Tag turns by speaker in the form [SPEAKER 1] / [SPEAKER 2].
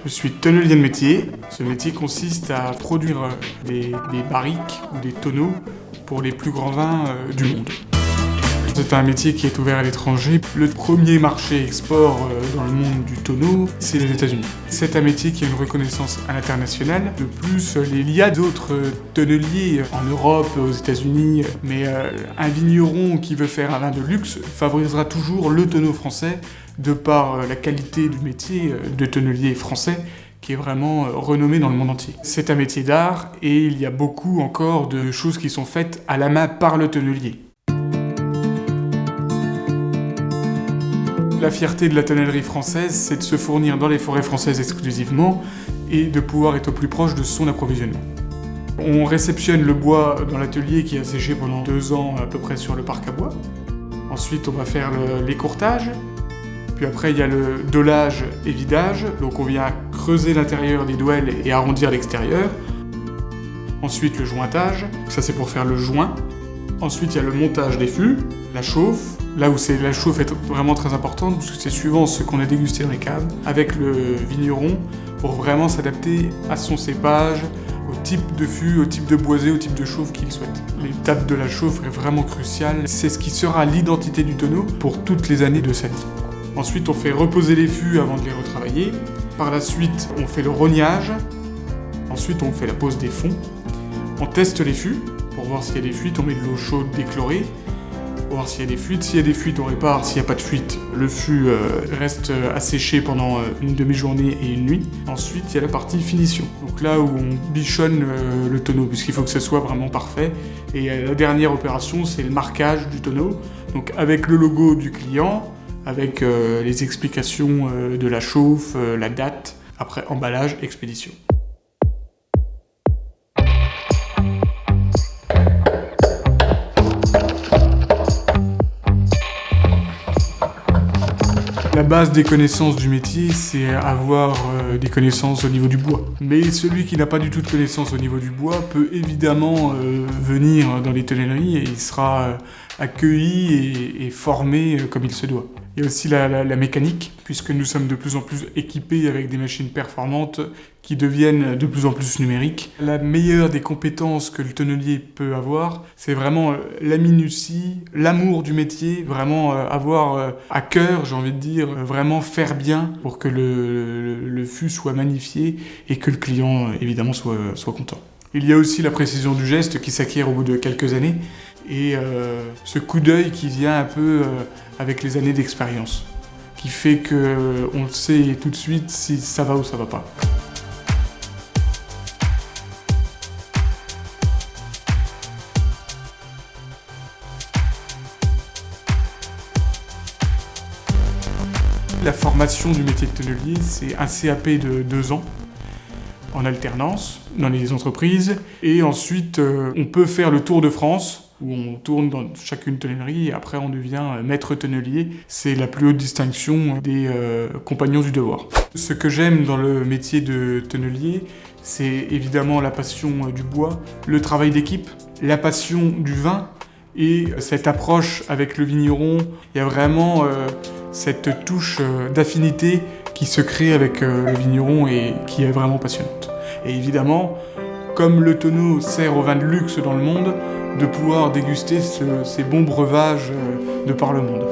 [SPEAKER 1] Je suis tonnelier de métier. Ce métier consiste à produire des barriques ou des tonneaux pour les plus grands vins du monde. C'est un métier qui est ouvert à l'étranger. Le premier marché export dans le monde du tonneau, c'est les États-Unis. C'est un métier qui a une reconnaissance à l'international. De plus, il y a d'autres tonneliers en Europe, aux États-Unis, mais un vigneron qui veut faire un vin de luxe favorisera toujours le tonneau français de par la qualité du métier de tonnelier français qui est vraiment renommé dans le monde entier. C'est un métier d'art et il y a beaucoup encore de choses qui sont faites à la main par le tonnelier. La fierté de la tonnellerie française, c'est de se fournir dans les forêts françaises exclusivement et de pouvoir être au plus proche de son approvisionnement. On réceptionne le bois dans l'atelier qui a séché pendant 2 ans à peu près sur le parc à bois. Ensuite, on va faire l'écourtage. Puis après, il y a le dôlage et vidage. Donc on vient creuser l'intérieur des douelles et arrondir l'extérieur. Ensuite, le jointage. Ça, c'est pour faire le joint. Ensuite, il y a le montage des fûts, la chauffe. Là où la chauffe est vraiment très importante, parce que c'est suivant ce qu'on a dégusté dans les caves, avec le vigneron, pour vraiment s'adapter à son cépage, au type de fût, au type de boisé, au type de chauffe qu'il souhaite. L'étape de la chauffe est vraiment cruciale. C'est ce qui sera l'identité du tonneau pour toutes les années de sa vie. Ensuite, on fait reposer les fûts avant de les retravailler. Par la suite, on fait le rognage. Ensuite, on fait la pose des fonds. On teste les fûts. Pour voir s'il y a des fuites, on met de l'eau chaude déchlorée. Pour voir s'il y a des fuites. S'il y a des fuites, on répare. S'il n'y a pas de fuite, le fût reste asséché pendant une demi-journée et une nuit. Ensuite, il y a la partie finition. Donc là où on bichonne le tonneau, puisqu'il faut que ce soit vraiment parfait. Et la dernière opération, c'est le marquage du tonneau. Donc avec le logo du client, avec les explications de la chauffe, la date, après emballage, expédition. La base des connaissances du métier, c'est avoir des connaissances au niveau du bois. Mais celui qui n'a pas du tout de connaissances au niveau du bois peut évidemment venir dans les tonnelleries et il sera accueilli et formé comme il se doit. Il y a aussi la mécanique, puisque nous sommes de plus en plus équipés avec des machines performantes qui deviennent de plus en plus numériques. La meilleure des compétences que le tonnelier peut avoir, c'est vraiment la minutie, l'amour du métier, vraiment avoir à cœur, j'ai envie de dire, vraiment faire bien pour que le fût soit magnifié et que le client, évidemment, soit content. Il y a aussi la précision du geste qui s'acquiert au bout de quelques années et ce coup d'œil qui vient un peu avec les années d'expérience, qui fait qu'on sait tout de suite si ça va ou ça va pas. La formation du métier de tonnelier, c'est un CAP de 2 ans, en alternance, dans les entreprises. Et ensuite, on peut faire le tour de France, où on tourne dans chacune tonnellerie, et après on devient maître tonnelier. C'est la plus haute distinction des compagnons du devoir. Ce que j'aime dans le métier de tonnelier, c'est évidemment la passion du bois, le travail d'équipe, la passion du vin, et cette approche avec le vigneron. Il y a vraiment cette touche d'affinité qui se crée avec le vigneron et qui est vraiment passionnante. Et évidemment, comme le tonneau sert au vin de luxe dans le monde, de pouvoir déguster ces bons breuvages de par le monde.